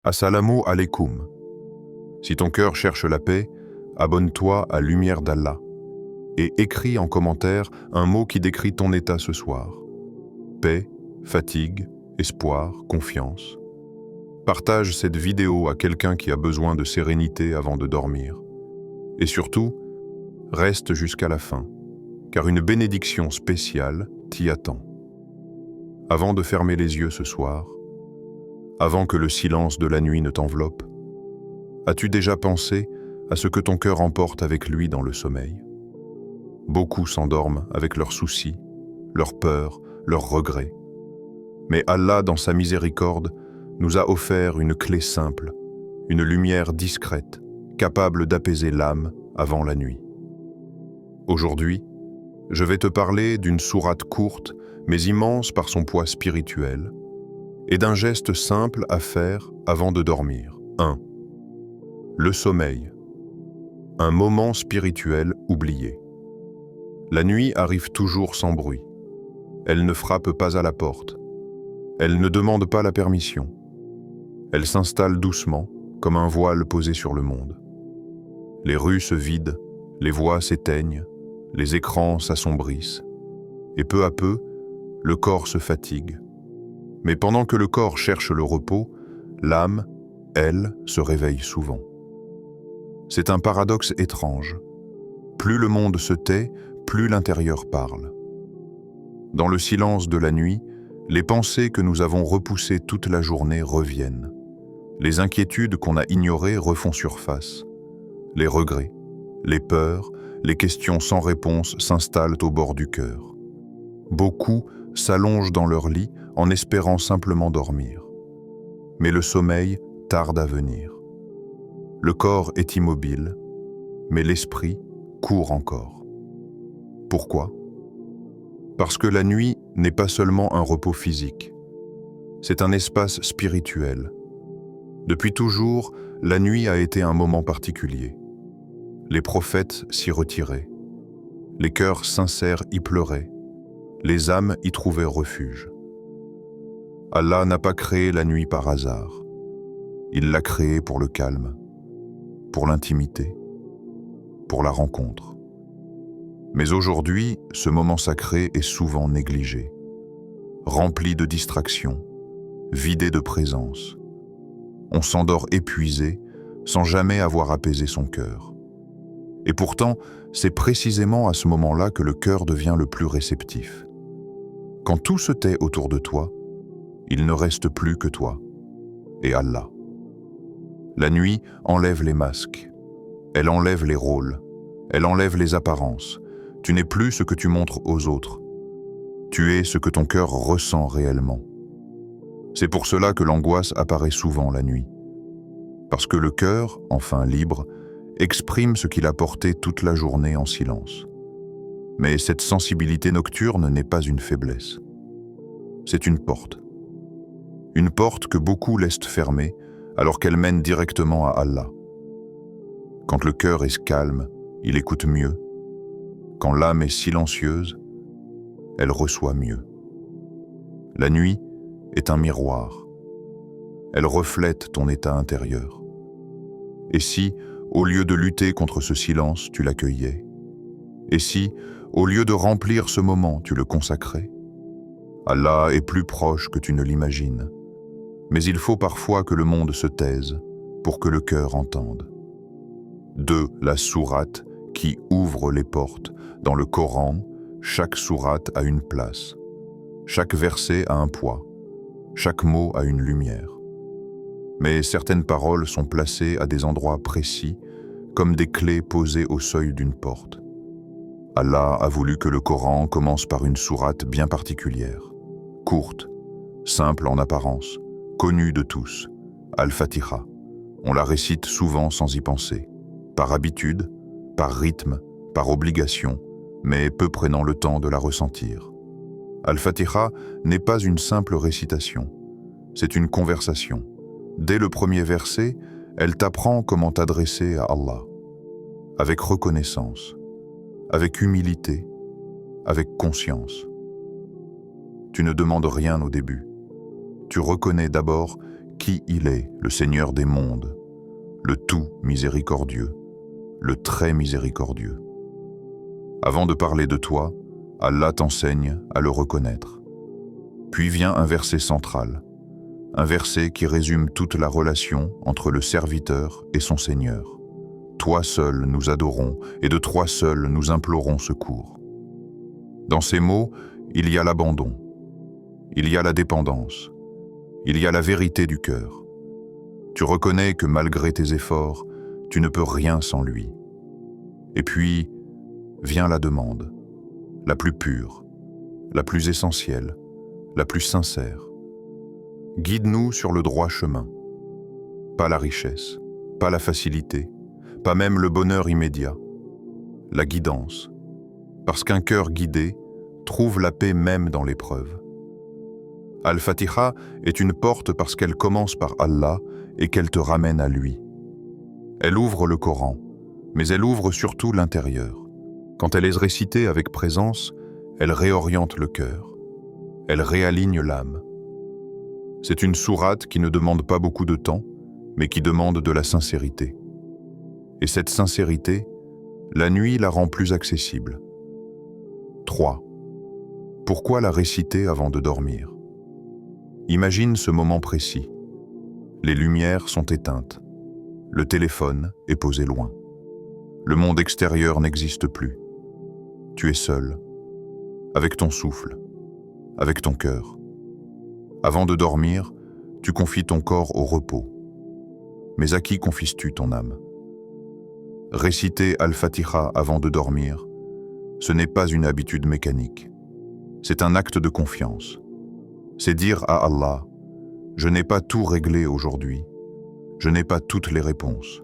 Assalamu alaikum. Si ton cœur cherche la paix, abonne-toi à Lumière d'Allah et écris en commentaire un mot qui décrit ton état ce soir. Paix, fatigue, espoir, confiance. Partage cette vidéo à quelqu'un qui a besoin de sérénité avant de dormir. Et surtout, reste jusqu'à la fin, car une bénédiction spéciale t'y attend. Avant de fermer les yeux ce soir, avant que le silence de la nuit ne t'enveloppe, as-tu déjà pensé à ce que ton cœur emporte avec lui dans le sommeil? Beaucoup s'endorment avec leurs soucis, leurs peurs, leurs regrets. Mais Allah, dans sa miséricorde, nous a offert une clé simple, une lumière discrète, capable d'apaiser l'âme avant la nuit. Aujourd'hui, je vais te parler d'une sourate courte, mais immense par son poids spirituel, et d'un geste simple à faire avant de dormir. 1. Le sommeil. Un moment spirituel oublié. La nuit arrive toujours sans bruit. Elle ne frappe pas à la porte. Elle ne demande pas la permission. Elle s'installe doucement, comme un voile posé sur le monde. Les rues se vident, les voix s'éteignent, les écrans s'assombrissent, et peu à peu, le corps se fatigue. Mais pendant que le corps cherche le repos, l'âme, elle, se réveille souvent. C'est un paradoxe étrange. Plus le monde se tait, plus l'intérieur parle. Dans le silence de la nuit, les pensées que nous avons repoussées toute la journée reviennent. Les inquiétudes qu'on a ignorées refont surface. Les regrets, les peurs, les questions sans réponse s'installent au bord du cœur. Beaucoup s'allongent dans leur lit en espérant simplement dormir. Mais le sommeil tarde à venir. Le corps est immobile, mais l'esprit court encore. Pourquoi? Parce que la nuit n'est pas seulement un repos physique. C'est un espace spirituel. Depuis toujours, la nuit a été un moment particulier. Les prophètes s'y retiraient. Les cœurs sincères y pleuraient. Les âmes y trouvaient refuge. Allah n'a pas créé la nuit par hasard. Il l'a créée pour le calme, pour l'intimité, pour la rencontre. Mais aujourd'hui, ce moment sacré est souvent négligé, rempli de distractions, vidé de présence. On s'endort épuisé, sans jamais avoir apaisé son cœur. Et pourtant, c'est précisément à ce moment-là que le cœur devient le plus réceptif. Quand tout se tait autour de toi, il ne reste plus que toi et Allah. La nuit enlève les masques, elle enlève les rôles, elle enlève les apparences. Tu n'es plus ce que tu montres aux autres. Tu es ce que ton cœur ressent réellement. C'est pour cela que l'angoisse apparaît souvent la nuit. Parce que le cœur, enfin libre, exprime ce qu'il a porté toute la journée en silence. Mais cette sensibilité nocturne n'est pas une faiblesse. C'est une porte. Une porte que beaucoup laissent fermée alors qu'elle mène directement à Allah. Quand le cœur est calme, il écoute mieux. Quand l'âme est silencieuse, elle reçoit mieux. La nuit est un miroir. Elle reflète ton état intérieur. Et si, au lieu de lutter contre ce silence, tu l'accueillais? Et si, au lieu de remplir ce moment, tu le consacrais? Allah est plus proche que tu ne l'imagines. Mais il faut parfois que le monde se taise pour que le cœur entende. 2. La sourate qui ouvre les portes. Dans le Coran, chaque sourate a une place. Chaque verset a un poids. Chaque mot a une lumière. Mais certaines paroles sont placées à des endroits précis, comme des clés posées au seuil d'une porte. Allah a voulu que le Coran commence par une sourate bien particulière, courte, simple en apparence, connue de tous, Al-Fatiha. On la récite souvent sans y penser, par habitude, par rythme, par obligation, mais peu prenant le temps de la ressentir. Al-Fatiha n'est pas une simple récitation, c'est une conversation. Dès le premier verset, elle t'apprend comment t'adresser à Allah, avec reconnaissance, avec humilité, avec conscience. Tu ne demandes rien au début. Tu reconnais d'abord qui il est, le Seigneur des mondes, le tout miséricordieux, le très miséricordieux. Avant de parler de toi, Allah t'enseigne à le reconnaître. Puis vient un verset central, un verset qui résume toute la relation entre le serviteur et son Seigneur. Toi seul nous adorons et de toi seul nous implorons secours. Dans ces mots, il y a l'abandon, il y a la dépendance, il y a la vérité du cœur. Tu reconnais que malgré tes efforts, tu ne peux rien sans lui. Et puis, vient la demande, la plus pure, la plus essentielle, la plus sincère. Guide-nous sur le droit chemin. Pas la richesse, pas la facilité, pas même le bonheur immédiat. La guidance, parce qu'un cœur guidé trouve la paix même dans l'épreuve. Al-Fatiha est une porte parce qu'elle commence par Allah et qu'elle te ramène à lui. Elle ouvre le Coran, mais elle ouvre surtout l'intérieur. Quand elle est récitée avec présence, elle réoriente le cœur. Elle réaligne l'âme. C'est une sourate qui ne demande pas beaucoup de temps, mais qui demande de la sincérité. Et cette sincérité, la nuit la rend plus accessible. 3. Pourquoi la réciter avant de dormir? Imagine ce moment précis. Les lumières sont éteintes. Le téléphone est posé loin. Le monde extérieur n'existe plus. Tu es seul, avec ton souffle, avec ton cœur. Avant de dormir, tu confies ton corps au repos. Mais à qui confies-tu ton âme? Réciter Al-Fatiha avant de dormir, ce n'est pas une habitude mécanique. C'est un acte de confiance. C'est dire à Allah, je n'ai pas tout réglé aujourd'hui, je n'ai pas toutes les réponses,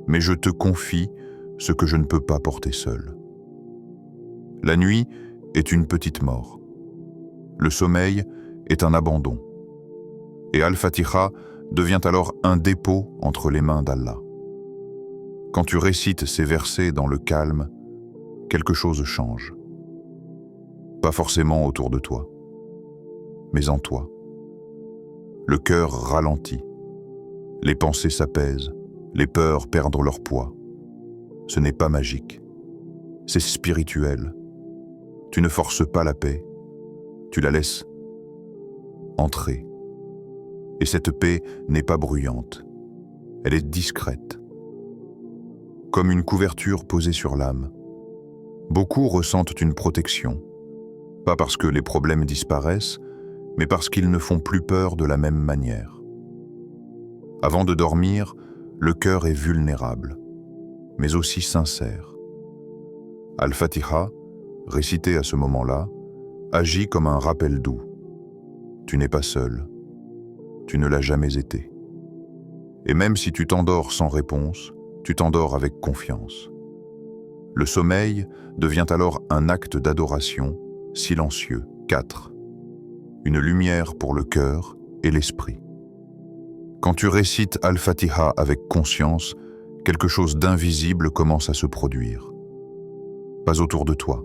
mais je te confie ce que je ne peux pas porter seul. La nuit est une petite mort. Le sommeil est un abandon. Et Al-Fatiha devient alors un dépôt entre les mains d'Allah. Quand tu récites ces versets dans le calme, quelque chose change. Pas forcément autour de toi, mais en toi. Le cœur ralentit. Les pensées s'apaisent, les peurs perdent leur poids. Ce n'est pas magique. C'est spirituel. Tu ne forces pas la paix, tu la laisses entrer. Et cette paix n'est pas bruyante, elle est discrète. Comme une couverture posée sur l'âme. Beaucoup ressentent une protection, pas parce que les problèmes disparaissent, mais parce qu'ils ne font plus peur de la même manière. Avant de dormir, le cœur est vulnérable, mais aussi sincère. Al-Fatiha, récité à ce moment-là, agit comme un rappel doux. Tu n'es pas seul. Tu ne l'as jamais été. Et même si tu t'endors sans réponse, tu t'endors avec confiance. Le sommeil devient alors un acte d'adoration silencieux. 4. Une lumière pour le cœur et l'esprit. Quand tu récites Al-Fatiha avec conscience, quelque chose d'invisible commence à se produire. Pas autour de toi,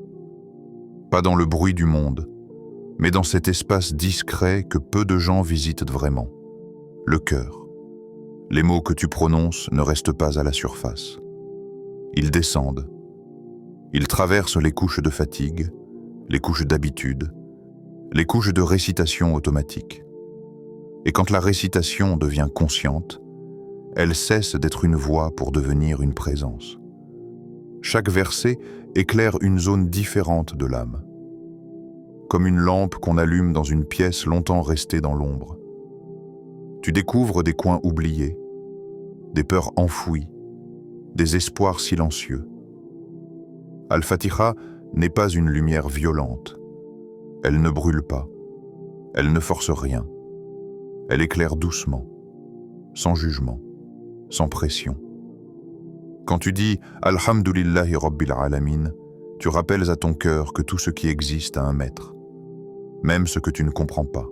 pas dans le bruit du monde, mais dans cet espace discret que peu de gens visitent vraiment, le cœur. Les mots que tu prononces ne restent pas à la surface. Ils descendent. Ils traversent les couches de fatigue, les couches d'habitude, les couches de récitation automatique. Et quand la récitation devient consciente, elle cesse d'être une voix pour devenir une présence. Chaque verset éclaire une zone différente de l'âme, comme une lampe qu'on allume dans une pièce longtemps restée dans l'ombre. Tu découvres des coins oubliés, des peurs enfouies, des espoirs silencieux. Al-Fatiha n'est pas une lumière violente. Elle ne brûle pas. Elle ne force rien. Elle éclaire doucement, sans jugement, sans pression. Quand tu dis « Alhamdulillahi Rabbil Alamin », tu rappelles à ton cœur que tout ce qui existe a un maître, même ce que tu ne comprends pas,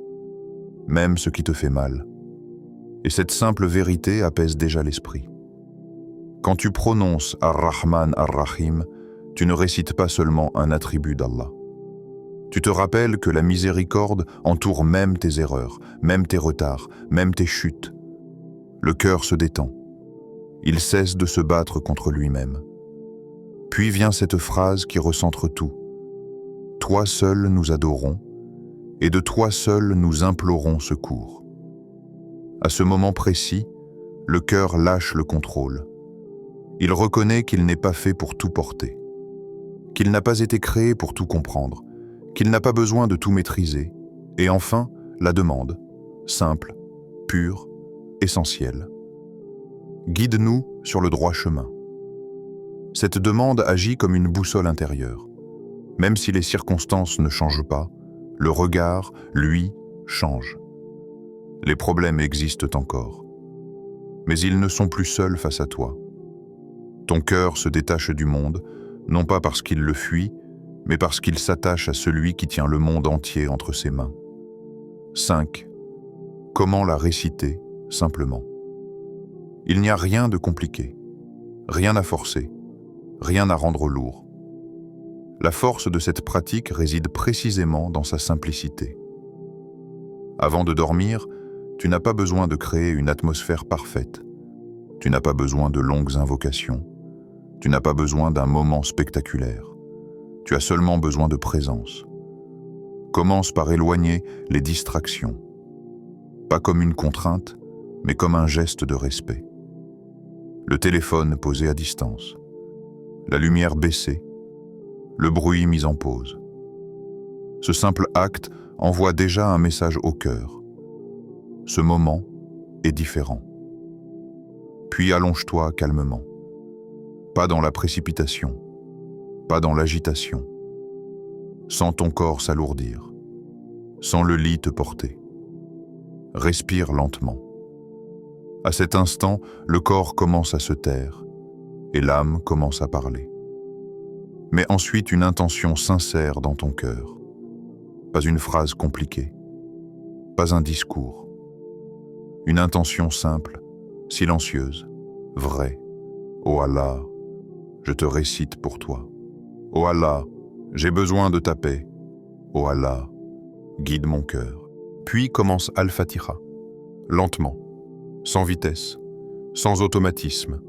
même ce qui te fait mal. Et cette simple vérité apaise déjà l'esprit. Quand tu prononces Ar-Rahman Ar-Rahim, tu ne récites pas seulement un attribut d'Allah. Tu te rappelles que la miséricorde entoure même tes erreurs, même tes retards, même tes chutes. Le cœur se détend. Il cesse de se battre contre lui-même. Puis vient cette phrase qui recentre tout. Toi seul nous adorons, et de toi seul nous implorons secours. À ce moment précis, le cœur lâche le contrôle. Il reconnaît qu'il n'est pas fait pour tout porter, qu'il n'a pas été créé pour tout comprendre, qu'il n'a pas besoin de tout maîtriser, et enfin, la demande, simple, pure, essentielle. Guide-nous sur le droit chemin. Cette demande agit comme une boussole intérieure. Même si les circonstances ne changent pas, le regard, lui, change. Les problèmes existent encore, mais ils ne sont plus seuls face à toi. Ton cœur se détache du monde, non pas parce qu'il le fuit, mais parce qu'il s'attache à celui qui tient le monde entier entre ses mains. 5. Comment la réciter, simplement? Il n'y a rien de compliqué, rien à forcer, rien à rendre lourd. La force de cette pratique réside précisément dans sa simplicité. Avant de dormir, tu n'as pas besoin de créer une atmosphère parfaite. Tu n'as pas besoin de longues invocations. Tu n'as pas besoin d'un moment spectaculaire. Tu as seulement besoin de présence. Commence par éloigner les distractions. Pas comme une contrainte, mais comme un geste de respect. Le téléphone posé à distance. La lumière baissée. Le bruit mis en pause. Ce simple acte envoie déjà un message au cœur. Ce moment est différent. Puis allonge-toi calmement. Pas dans la précipitation, pas dans l'agitation. Sens ton corps s'alourdir. Sens le lit te porter. Respire lentement. À cet instant, le corps commence à se taire et l'âme commence à parler. Mais ensuite une intention sincère dans ton cœur. Pas une phrase compliquée, pas un discours. Une intention simple, silencieuse, vraie. Oh Allah, je te récite pour toi. Oh Allah, j'ai besoin de ta paix. Oh Allah, guide mon cœur. Puis commence Al-Fatiha, lentement, sans vitesse, sans automatisme.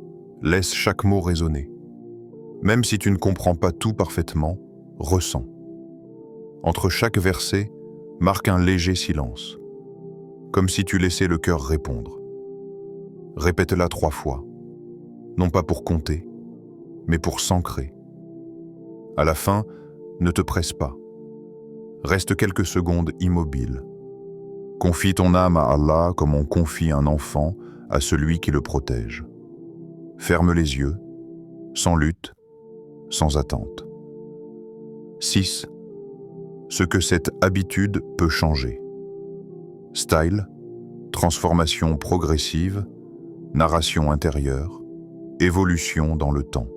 Laisse chaque mot résonner. Même si tu ne comprends pas tout parfaitement, ressens. Entre chaque verset, marque un léger silence, comme si tu laissais le cœur répondre. Répète-la 3 fois, non pas pour compter, mais pour s'ancrer. À la fin, ne te presse pas. Reste quelques secondes immobile. Confie ton âme à Allah comme on confie un enfant à celui qui le protège. Ferme les yeux, sans lutte, sans attente. 6. Ce que cette habitude peut changer. Style, transformation progressive, narration intérieure, évolution dans le temps.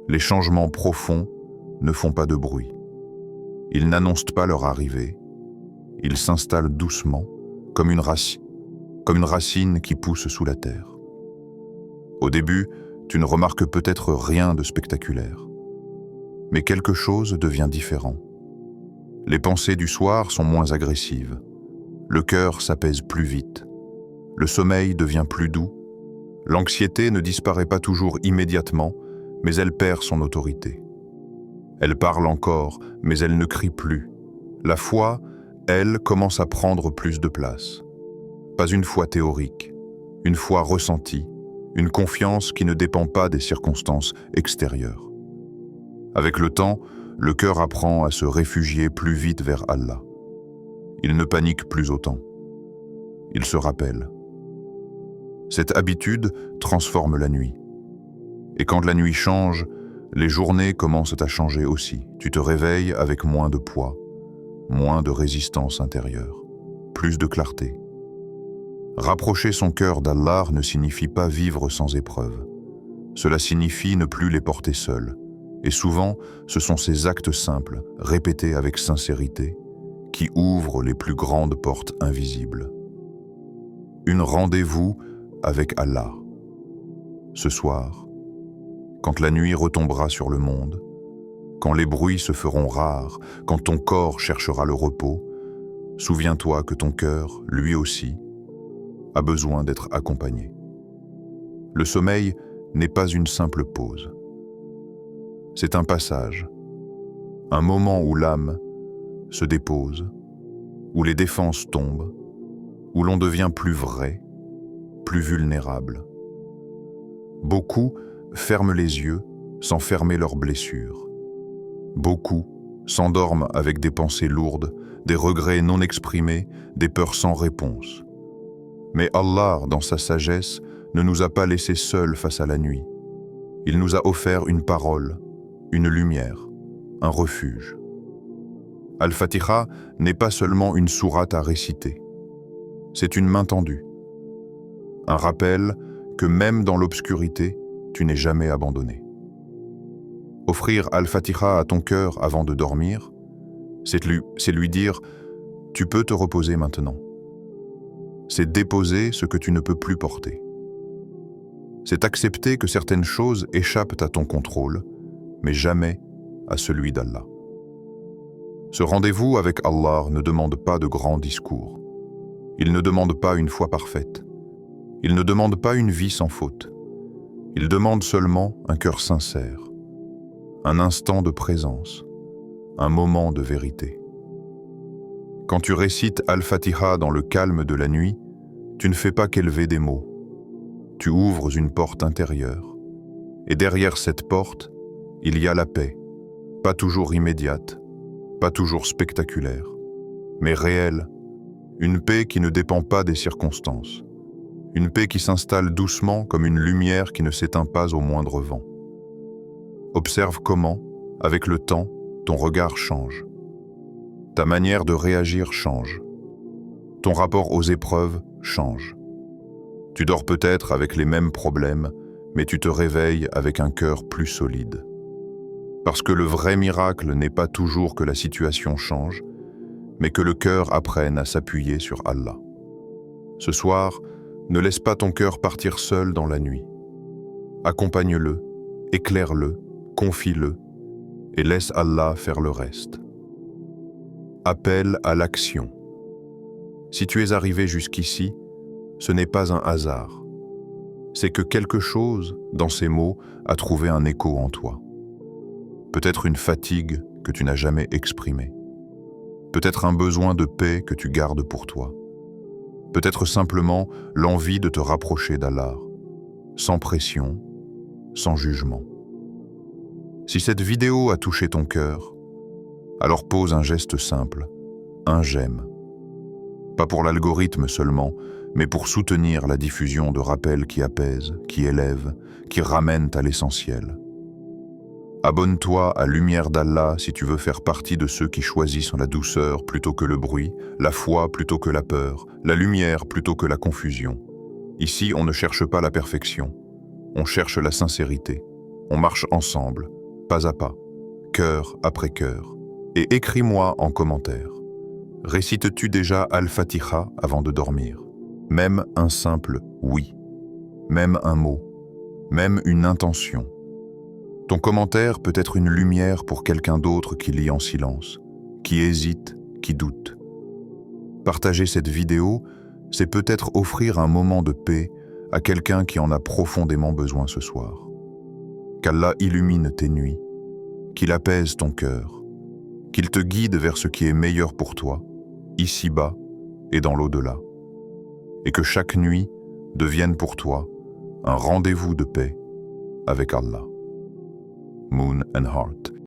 Les changements profonds ne font pas de bruit. Ils n'annoncent pas leur arrivée. Ils s'installent doucement, comme une racine qui pousse sous la terre. Au début, tu ne remarques peut-être rien de spectaculaire. Mais quelque chose devient différent. Les pensées du soir sont moins agressives. Le cœur s'apaise plus vite. Le sommeil devient plus doux. L'anxiété ne disparaît pas toujours immédiatement, mais elle perd son autorité. Elle parle encore, mais elle ne crie plus. La foi, elle, commence à prendre plus de place. Pas une foi théorique, une foi ressentie, une confiance qui ne dépend pas des circonstances extérieures. Avec le temps, le cœur apprend à se réfugier plus vite vers Allah. Il ne panique plus autant. Il se rappelle. Cette habitude transforme la nuit. Et quand la nuit change, les journées commencent à changer aussi. Tu te réveilles avec moins de poids, moins de résistance intérieure, plus de clarté. Rapprocher son cœur d'Allah ne signifie pas vivre sans épreuve. Cela signifie ne plus les porter seuls. Et souvent, ce sont ces actes simples, répétés avec sincérité, qui ouvrent les plus grandes portes invisibles. Une rendez-vous avec Allah. Ce soir, quand la nuit retombera sur le monde, Quand les bruits se feront rares, quand ton corps cherchera le repos, souviens-toi que ton cœur, lui aussi, a besoin d'être accompagné. Le sommeil n'est pas une simple pause. C'est un passage, un moment où l'âme se dépose, où les défenses tombent, où l'on devient plus vrai, plus vulnérable. Beaucoup ferment les yeux sans fermer leurs blessures. Beaucoup s'endorment avec des pensées lourdes, des regrets non exprimés, des peurs sans réponse. Mais Allah, dans sa sagesse, ne nous a pas laissés seuls face à la nuit. Il nous a offert une parole, une lumière, un refuge. Al-Fatiha n'est pas seulement une sourate à réciter. C'est une main tendue. Un rappel que même dans l'obscurité, tu n'es jamais abandonné. Offrir Al-Fatiha à ton cœur avant de dormir, c'est lui dire « tu peux te reposer maintenant ». C'est déposer ce que tu ne peux plus porter. C'est accepter que certaines choses échappent à ton contrôle, mais jamais à celui d'Allah. Ce rendez-vous avec Allah ne demande pas de grands discours. Il ne demande pas une foi parfaite. Il ne demande pas une vie sans faute. Il demande seulement un cœur sincère, un instant de présence, un moment de vérité. Quand tu récites Al-Fatiha dans le calme de la nuit, tu ne fais pas qu'élever des mots. Tu ouvres une porte intérieure. Et derrière cette porte, il y a la paix, pas toujours immédiate, pas toujours spectaculaire, mais réelle, une paix qui ne dépend pas des circonstances, une paix qui s'installe doucement comme une lumière qui ne s'éteint pas au moindre vent. Observe comment, avec le temps, ton regard change. Ta manière de réagir change. Ton rapport aux épreuves change. Tu dors peut-être avec les mêmes problèmes, mais tu te réveilles avec un cœur plus solide. Parce que le vrai miracle n'est pas toujours que la situation change, mais que le cœur apprenne à s'appuyer sur Allah. Ce soir, ne laisse pas ton cœur partir seul dans la nuit. Accompagne-le, éclaire-le, confie-le, et laisse Allah faire le reste. Appel à l'action. Si tu es arrivé jusqu'ici, ce n'est pas un hasard. C'est que quelque chose, dans ces mots, a trouvé un écho en toi. Peut-être une fatigue que tu n'as jamais exprimée. Peut-être un besoin de paix que tu gardes pour toi. Peut-être simplement l'envie de te rapprocher d'Allah, sans pression, sans jugement. Si cette vidéo a touché ton cœur, alors pose un geste simple, un j'aime. Pas pour l'algorithme seulement, mais pour soutenir la diffusion de rappels qui apaisent, qui élèvent, qui ramènent à l'essentiel. Abonne-toi à Lumière d'Allah si tu veux faire partie de ceux qui choisissent la douceur plutôt que le bruit, la foi plutôt que la peur, la lumière plutôt que la confusion. Ici, on ne cherche pas la perfection, on cherche la sincérité. On marche ensemble, pas à pas, cœur après cœur. Et écris-moi en commentaire. Récites-tu déjà Al-Fatiha avant de dormir? Même un simple « oui », même un mot, même une intention. Ton commentaire peut être une lumière pour quelqu'un d'autre qui lit en silence, qui hésite, qui doute. Partager cette vidéo, c'est peut-être offrir un moment de paix à quelqu'un qui en a profondément besoin ce soir. Qu'Allah illumine tes nuits, qu'il apaise ton cœur, qu'il te guide vers ce qui est meilleur pour toi, ici-bas et dans l'au-delà. Et que chaque nuit devienne pour toi un rendez-vous de paix avec Allah. Moon and Heart.